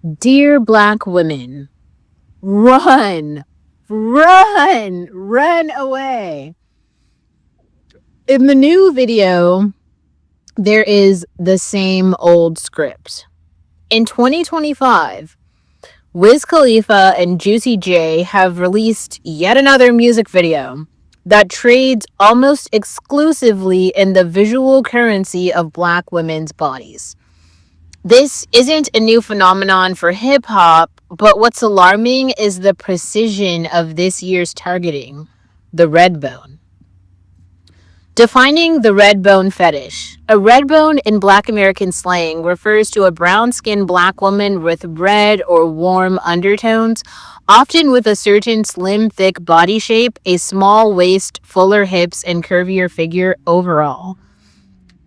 Dear black women, run, run away. In the new video, there is the same old script. In 2025, Wiz Khalifa and Juicy J have released yet another music video that trades almost exclusively in the visual currency of black women's bodies. This isn't a new phenomenon for hip hop, but what's alarming is the precision of this year's targeting, the red bone. Defining the red bone fetish. A red bone in Black American slang refers to a brown-skinned black woman with red or warm undertones, often with a certain slim, thick body shape, a small waist, fuller hips, and curvier figure overall.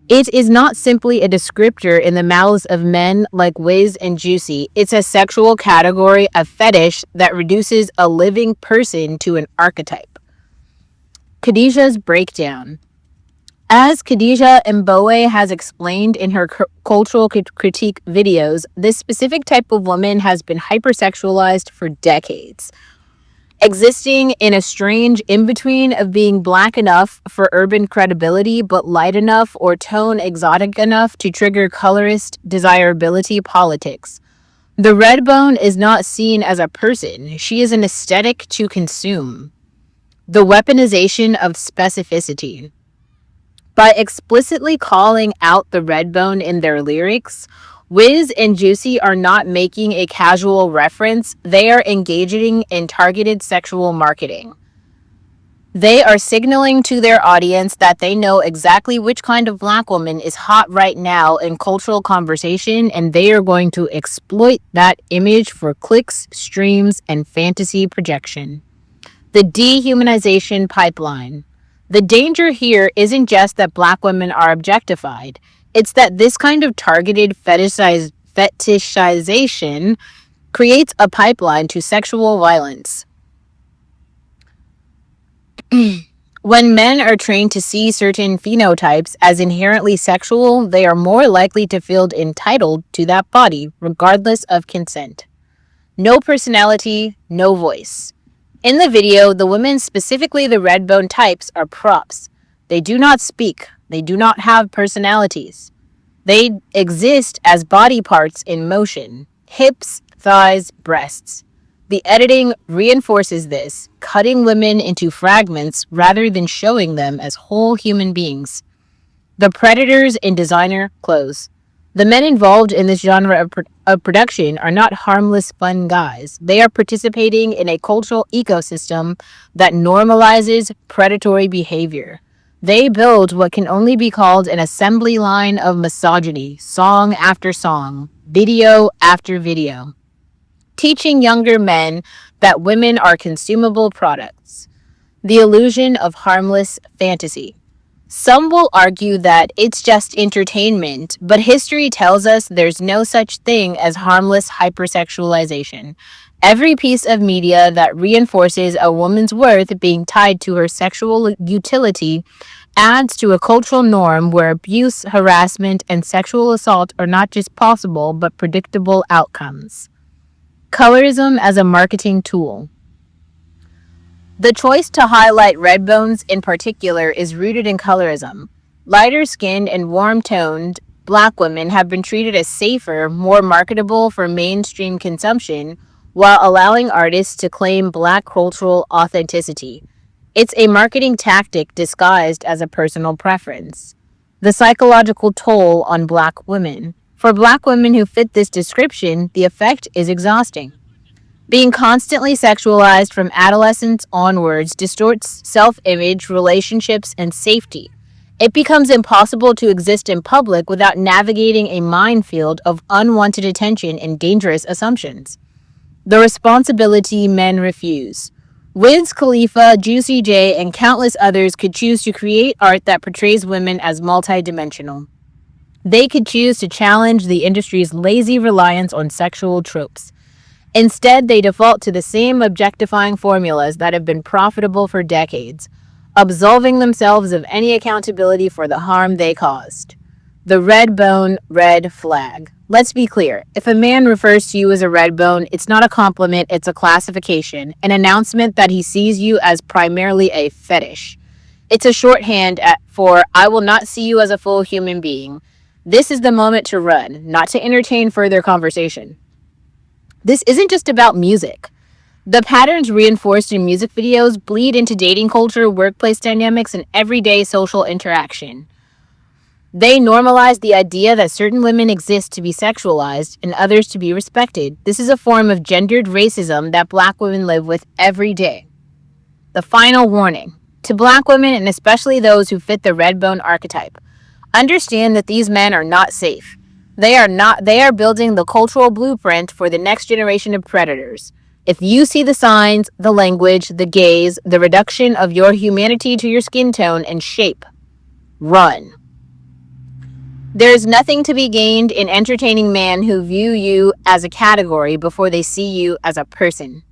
It is not simply a descriptor in the mouths of men like Wiz and Juicy. It's a sexual category, a fetish that reduces a living person to an archetype. Khadija's breakdown. As Khadija Mbowe has explained in her cultural critique videos, this specific type of woman has been hypersexualized for decades, existing in a strange in-between of being black enough for urban credibility but light enough or tone exotic enough to trigger colorist desirability politics. The red bone is not seen as a person. She is an aesthetic to consume. The weaponization of specificity. By explicitly calling out the red bone in their lyrics, Wiz and Juicy are not making a casual reference, they are engaging in targeted sexual marketing. They are signaling to their audience that they know exactly which kind of black woman is hot right now in cultural conversation, and they are going to exploit that image for clicks, streams, and fantasy projection. The dehumanization pipeline. The danger here isn't just that black women are objectified. It's that this kind of targeted fetishization creates a pipeline to sexual violence. When men are trained to see certain phenotypes as inherently sexual, they are more likely to feel entitled to that body, regardless of consent. No personality, no voice. In the video, the women, specifically the red bone types, are props. They do not speak. They do not have personalities. They exist as body parts in motion. Hips, thighs, breasts. The editing reinforces this, cutting women into fragments rather than showing them as whole human beings. The predators in designer clothes. The men involved in this genre of production are not harmless, fun guys. They are participating in a cultural ecosystem that normalizes predatory behavior. They build what can only be called an assembly line of misogyny, song after song, video after video, teaching younger men that women are consumable products. The illusion of harmless fantasy. Some will argue that it's just entertainment, but history tells us there's no such thing as harmless hypersexualization. Every piece of media that reinforces a woman's worth being tied to her sexual utility adds to a cultural norm where abuse, harassment, and sexual assault are not just possible but predictable outcomes. Colorism as a marketing tool. The choice to highlight red bones in particular is rooted in colorism. Lighter-skinned and warm-toned black women have been treated as safer, more marketable for mainstream consumption, while allowing artists to claim black cultural authenticity. It's a marketing tactic disguised as a personal preference. The psychological toll on black women. For black women who fit this description, the effect is exhausting. Being constantly sexualized from adolescence onwards distorts self-image, relationships, and safety. It becomes impossible to exist in public without navigating a minefield of unwanted attention and dangerous assumptions. The responsibility men refuse. Wiz Khalifa, Juicy J, and countless others could choose to create art that portrays women as multidimensional. They could choose to challenge the industry's lazy reliance on sexual tropes. Instead, they default to the same objectifying formulas that have been profitable for decades, absolving themselves of any accountability for the harm they caused. The red bone, red flag. Let's be clear. If a man refers to you as a redbone, it's not a compliment, it's a classification, an announcement that he sees you as primarily a fetish. It's a shorthand for I will not see you as a full human being. This is the moment to run, not to entertain further conversation. This isn't just about music. The patterns reinforced in music videos bleed into dating culture, workplace dynamics, and everyday social interaction. They normalize the idea that certain women exist to be sexualized and others to be respected. This is a form of gendered racism that black women live with every day. The final warning to black women, and especially those who fit the redbone archetype: understand that these men are not safe. They are building the cultural blueprint for the next generation of predators. If you see the signs, the language, the gaze, the reduction of your humanity to your skin tone and shape, run. There is nothing to be gained in entertaining men who view you as a category before they see you as a person.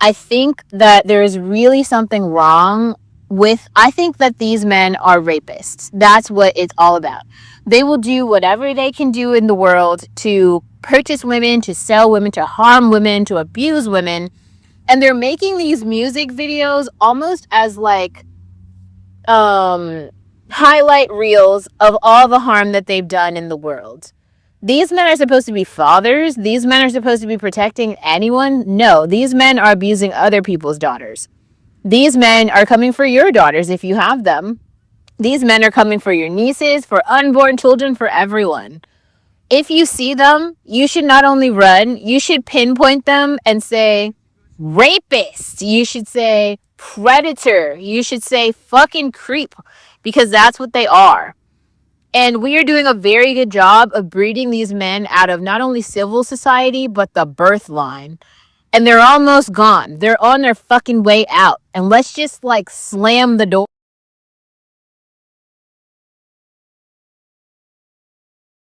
I think that there is really something wrong with, I think that these men are rapists. That's what it's all about. They will do whatever they can do in the world to purchase women, to sell women, to harm women, to abuse women. And they're making these music videos almost as like um highlight reels of all the harm that they've done in the world. These men are supposed to be fathers. These men are supposed to be protecting anyone. No, these men are abusing other people's daughters. These men are coming for your daughters if you have them. These men are coming for your nieces, for unborn children, for everyone. If you see them, you should not only run, you should pinpoint them and say, rapist. You should say, predator. You should say, fucking creep, because that's what they are. And we are doing a very good job of breeding these men out of not only civil society, but the birth line. And they're almost gone. They're on their fucking way out. And let's just like slam the door.